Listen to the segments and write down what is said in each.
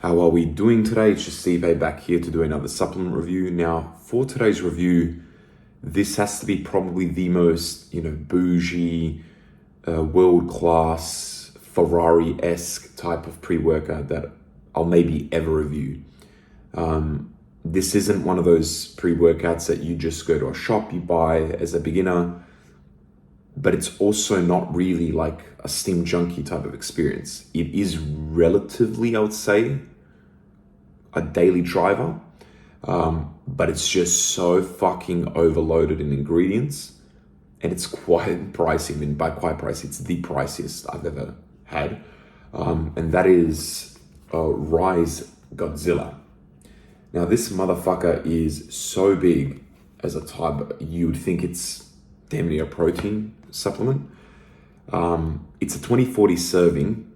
How are we doing today? It's just Steve back here to do another supplement review. Now, for today's review, this has to be probably the most, bougie, world-class, Ferrari-esque type of pre-workout that I'll maybe ever review. This isn't one of those pre-workouts that you just go to a shop, you buy as a beginner, but it's also not really like a Slim Junkie type of experience. It is relatively, I would say, a daily driver, but it's just so fucking overloaded in ingredients, and it's quite pricey. I mean, by quite pricey, it's the priciest I've ever had, and that is Ryse Godzilla. Now, this motherfucker is so big as a type, you would think it's damn near a protein supplement. It's a 20-40 serving,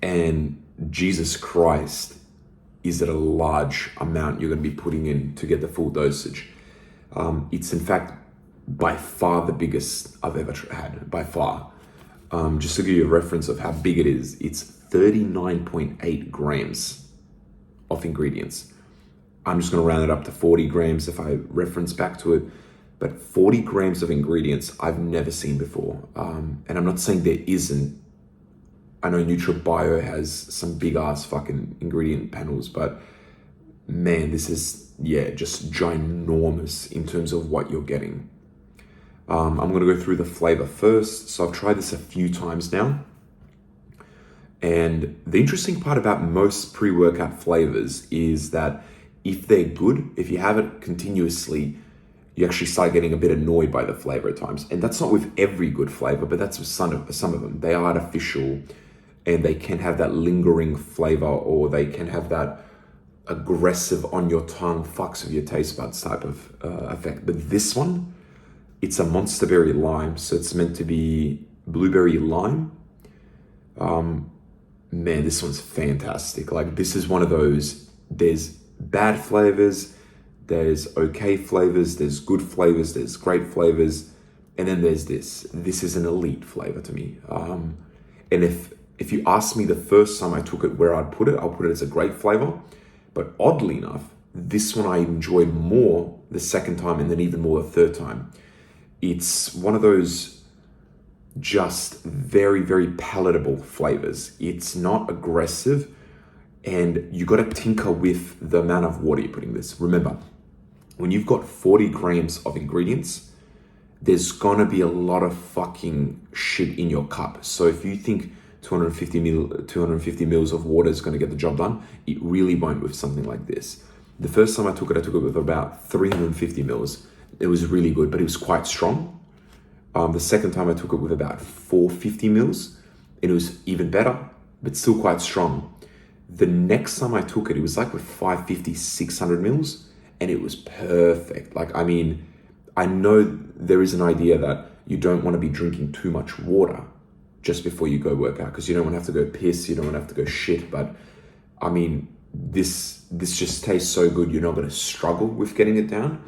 and Jesus Christ, is it a large amount you're going to be putting in to get the full dosage. It's in fact by far the biggest I've ever had, by far. Just to give you a reference of how big it is, it's 39.8 grams of ingredients. I'm just going to round it up to 40 grams if I reference back to it. But 40 grams of ingredients I've never seen before. And I'm not saying there isn't. I know NutriBio has some big ass fucking ingredient panels, but man, this is, just ginormous in terms of what you're getting. I'm going to go through the flavor first. So I've tried this a few times now. And the interesting part about most pre-workout flavors is that if they're good, if you have it continuously, you actually start getting a bit annoyed by the flavor at times. And that's not with every good flavor, but that's with some of them. They are artificial and they can have that lingering flavor, or they can have that aggressive on your tongue, fucks with your taste buds type of effect. But this one, it's a monster berry lime. So it's meant to be blueberry lime. Man, this one's fantastic. Like, this is one of those, there's bad flavors, there's okay flavors, there's good flavors, there's great flavors, and then there's this. This is an elite flavor to me. And if you ask me the first time I took it where I'll put it as a great flavor. But oddly enough, this one I enjoyed more the second time, and then even more the third time. It's one of those just very, very palatable flavors. It's not aggressive, and you got to tinker with the amount of water you're putting in this. Remember, when you've got 40 grams of ingredients, there's gonna be a lot of fucking shit in your cup. So if you think 250 mils of water is gonna get the job done, it really won't with something like this. The first time I took it with about 350 mils. It was really good, but it was quite strong. The second time I took it with about 450 mils, and it was even better, but still quite strong. The next time I took it, it was like with 550, 600 mils, and it was perfect. Like, I mean, I know there is an idea that you don't want to be drinking too much water just before you go work out, because you don't want to have to go piss, you don't want to have to go shit. But I mean, this just tastes so good, you're not going to struggle with getting it down.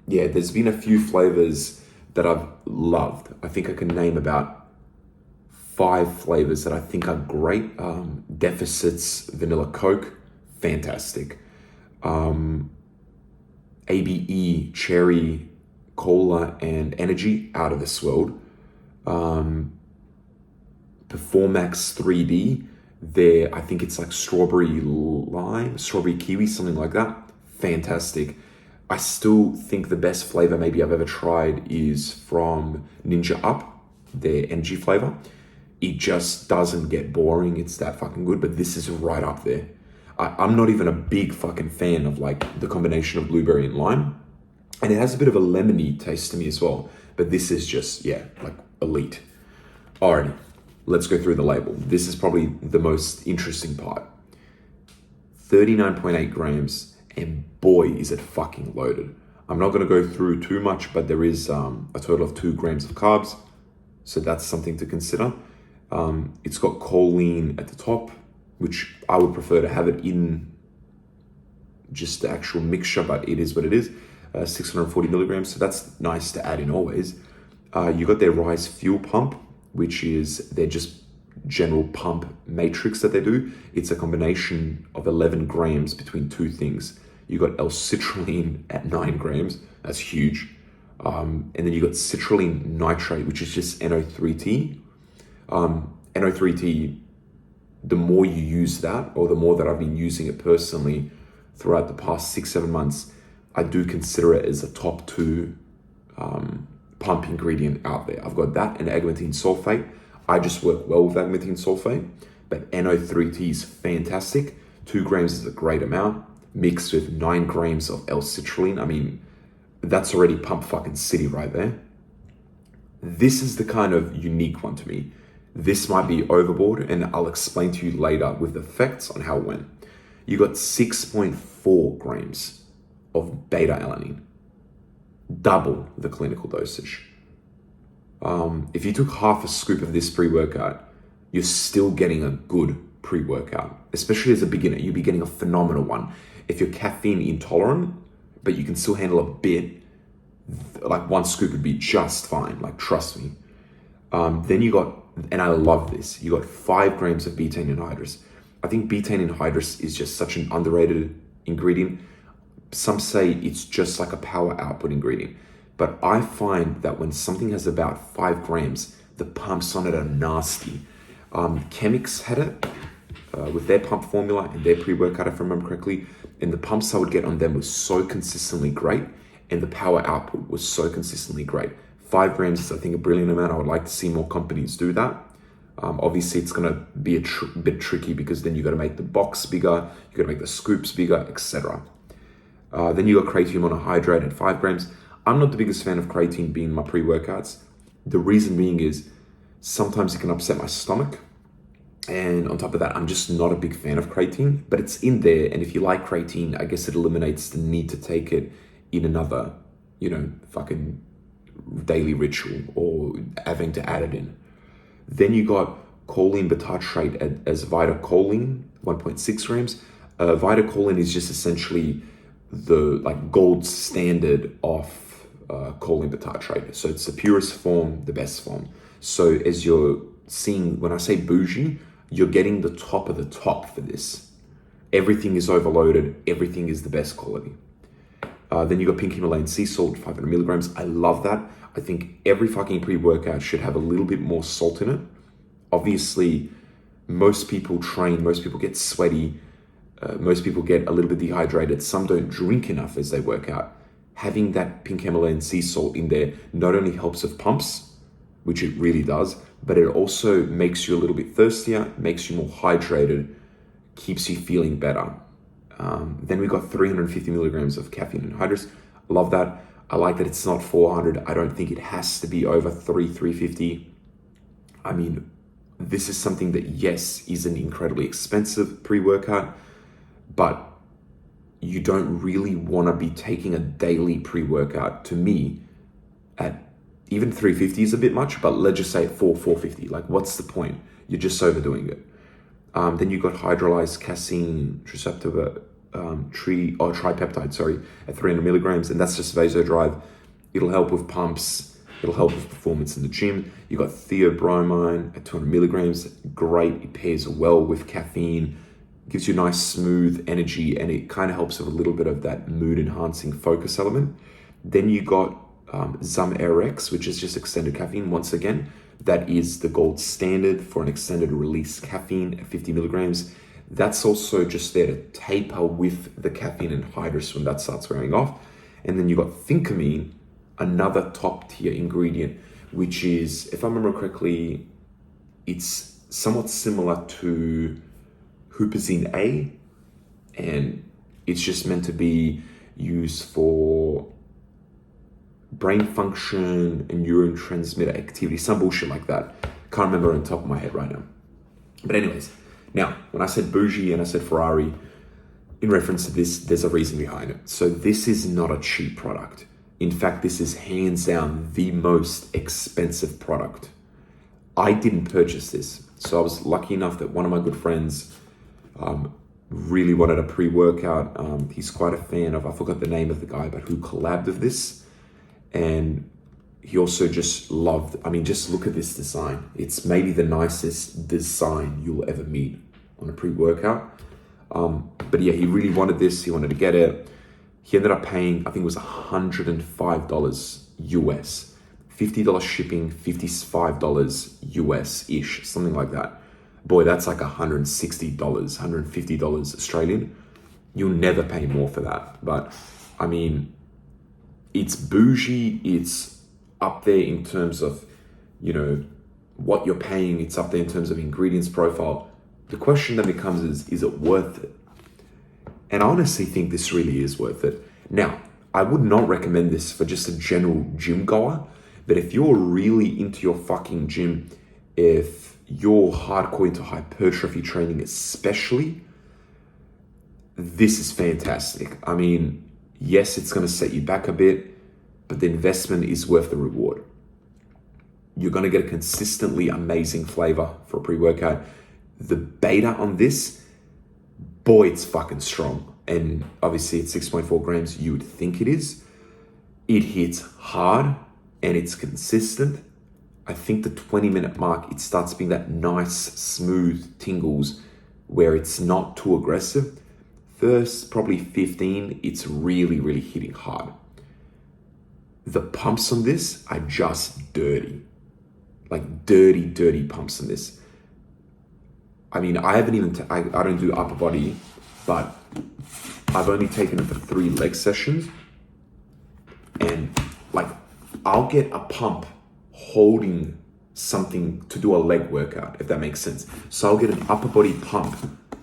There's been a few flavors that I've loved. I think I can name about 5 flavors that I think are great. Deficit's Vanilla Coke, fantastic. ABE Cherry Cola and Energy, out of this world. Performax 3D, I think it's like strawberry lime, strawberry kiwi, something like that. Fantastic. I still think the best flavor maybe I've ever tried is from Ninja Up, their energy flavor. It just doesn't get boring. It's that fucking good, but this is right up there. I'm not even a big fucking fan of like the combination of blueberry and lime. And it has a bit of a lemony taste to me as well. But this is just, like elite. Alrighty, let's go through the label. This is probably the most interesting part. 39.8 grams, and boy, is it fucking loaded. I'm not gonna go through too much, but there is a total of 2 grams of carbs. So that's something to consider. It's got choline at the top, which I would prefer to have it in just the actual mixture, but it is what it is. 640 milligrams, so that's nice to add in always. You got their Ryse Fuel Pump, which is, they're just general pump matrix that they do. It's a combination of 11 grams between two things. You got L-citrulline at 9 grams. That's huge. And then you got citrulline nitrate, which is just NO3T. NO3T, the more you use that, or the more that I've been using it personally throughout the past 6-7 months, I do consider it as a top 2 pump ingredient out there. I've got that and agmatine sulfate. I just work well with agmatine sulfate, but NO3T is fantastic. 2 grams is a great amount, mixed with 9 grams of L-citrulline. I mean, that's already pump fucking city right there. This is the kind of unique one to me. This might be overboard, and I'll explain to you later with the effects on how it went. You got 6.4 grams of beta-alanine, double the clinical dosage. If you took half a scoop of this pre-workout, you're still getting a good pre-workout, especially as a beginner. You'll be getting a phenomenal one. If you're caffeine intolerant, but you can still handle a bit, like 1 scoop would be just fine, like trust me. Then you got, and I love this, you got 5 grams of betaine anhydrous. I think betaine anhydrous is just such an underrated ingredient. Some say it's just like a power output ingredient, but I find that when something has about 5 grams, the pumps on it are nasty. Chemix had it with their pump formula and their pre-workout, if I remember correctly, and the pumps I would get on them was so consistently great, and the power output was so consistently great. 5 grams is, I think, a brilliant amount. I would like to see more companies do that. Obviously, it's going to be a bit tricky because then you got to make the box bigger, you got to make the scoops bigger, etc. Then you got creatine monohydrate at 5 grams. I'm not the biggest fan of creatine being in my pre-workouts. The reason being is sometimes it can upset my stomach. And on top of that, I'm just not a big fan of creatine, but it's in there. And if you like creatine, I guess it eliminates the need to take it in another, fucking daily ritual or having to add it in. Then you got choline betatrate as vitacholine, 1.6 grams. Vitacholine is just essentially the gold standard of choline betatrate. So it's the purest form, the best form. So as you're seeing, when I say bougie, you're getting the top of the top for this. Everything is overloaded. Everything is the best quality. Then you got pink Himalayan sea salt, 500 milligrams. I love that. I think every fucking pre-workout should have a little bit more salt in it. Obviously, most people train, most people get sweaty, most people get a little bit dehydrated. Some don't drink enough as they work out. Having that pink Himalayan sea salt in there not only helps with pumps, which it really does, but it also makes you a little bit thirstier, makes you more hydrated, keeps you feeling better. Then we got 350 milligrams of caffeine anhydrous. Love that. I like that it's not 400. I don't think it has to be over 350. I mean, this is something that, yes, is an incredibly expensive pre-workout, but you don't really want to be taking a daily pre-workout, to me, at even 350 is a bit much, but let's just say at 450. What's the point? You're just overdoing it. Then you got hydrolyzed casein receptor tripeptide, at 300 milligrams, and that's just vasodrive. It'll help with pumps. It'll help with performance in the gym. You got theobromine at 200 milligrams. Great. It pairs well with caffeine. Gives you nice smooth energy, and it kind of helps with a little bit of that mood enhancing focus element. Then you got ZumRx, which is just extended caffeine. Once again, that is the gold standard for an extended release caffeine at 50 milligrams. That's also just there to taper with the caffeine anhydrous when that starts wearing off. And then you got thinkamine, another top tier ingredient, which is, if I remember correctly, it's somewhat similar to huperzine A, and it's just meant to be used for brain function and neurotransmitter activity, some bullshit like that. Can't remember on top of my head right now. But anyways, now, when I said bougie and I said Ferrari, in reference to this, there's a reason behind it. So this is not a cheap product. In fact, this is hands down the most expensive product. I didn't purchase this. So I was lucky enough that one of my good friends really wanted a pre-workout. He's quite a fan of, I forgot the name of the guy, but who collabed with this. And he also just loved, I mean, just look at this design. It's maybe the nicest design you'll ever meet on a pre-workout. But yeah, he really wanted this. He wanted to get it. He ended up paying, I think it was $105 US, $50 shipping, $55 US-ish, something like that. Boy, that's like $160, $150 Australian. You'll never pay more for that. But I mean, it's bougie. It's up there in terms of, you know, what you're paying. It's up there in terms of ingredients profile. The question then becomes is it worth it? And I honestly think this really is worth it. Now, I would not recommend this for just a general gym goer, but if you're really into your fucking gym, if you're hardcore into hypertrophy training especially, this is fantastic. I mean, yes, it's going to set you back a bit, but the investment is worth the reward. You're going to get a consistently amazing flavor for a pre-workout. The beta on this, boy, it's fucking strong. And obviously it's 6.4 grams, you would think it is. It hits hard and it's consistent. I think the 20-minute mark, it starts being that nice, smooth tingles where it's not too aggressive. First, probably 15, it's really, really hitting hard. The pumps on this are just dirty. Like dirty pumps on this. I mean, I haven't even, I don't do upper body, but I've only taken it for 3 leg sessions. And like, I'll get a pump holding something to do a leg workout, if that makes sense. So I'll get an upper body pump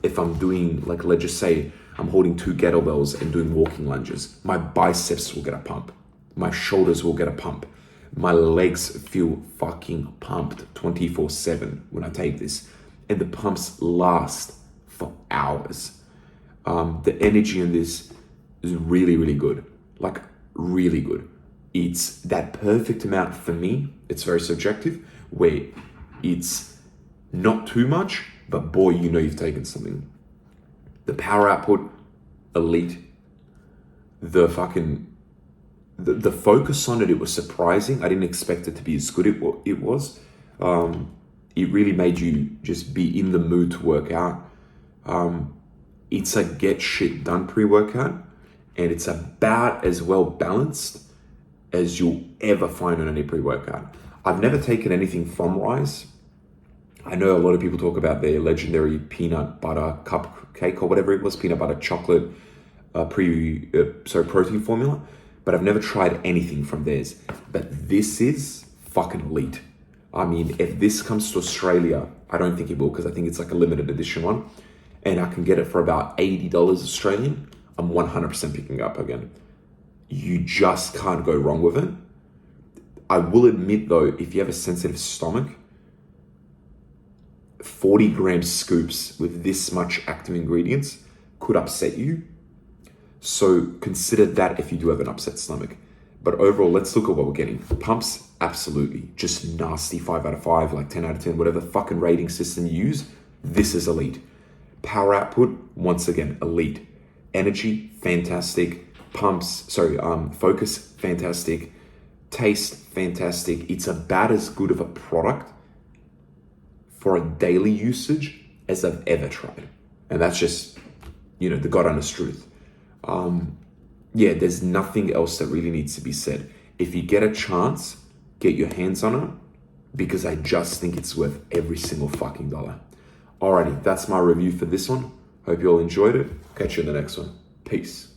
if I'm doing, like, let's just say I'm holding 2 kettlebells and doing walking lunges. My biceps will get a pump. My shoulders will get a pump. My legs feel fucking pumped 24/7 when I take this. And the pumps last for hours. The energy in this is really, really good. Like, really good. It's that perfect amount for me. It's very subjective, where it's not too much, but boy, you know you've taken something. The power output, elite. The focus on it, it was surprising. I didn't expect it to be as good it was. It really made you just be in the mood to work out. It's a get shit done pre-workout, and it's about as well balanced as you'll ever find on any pre-workout. I've never taken anything from Ryse. I know a lot of people talk about their legendary peanut butter cupcake or whatever it was, peanut butter chocolate protein formula, but I've never tried anything from theirs. But this is fucking elite. I mean, if this comes to Australia, I don't think it will, because I think it's like a limited edition one, and I can get it for about $80 Australian, I'm 100% picking up again. You just can't go wrong with it. I will admit though, if you have a sensitive stomach, 40 gram scoops with this much active ingredients could upset you. So consider that if you do have an upset stomach. But overall, let's look at what we're getting. Pumps, absolutely. Just nasty 5 out of 5, like 10 out of 10, whatever fucking rating system you use, this is elite. Power output, once again, elite. Energy, fantastic. Focus, fantastic. Taste, fantastic. It's about as good of a product for a daily usage as I've ever tried. And that's just, the God honest truth. There's nothing else that really needs to be said. If you get a chance, get your hands on it, because I just think it's worth every single fucking dollar. Alrighty, that's my review for this one. Hope you all enjoyed it. Catch you in the next one. Peace.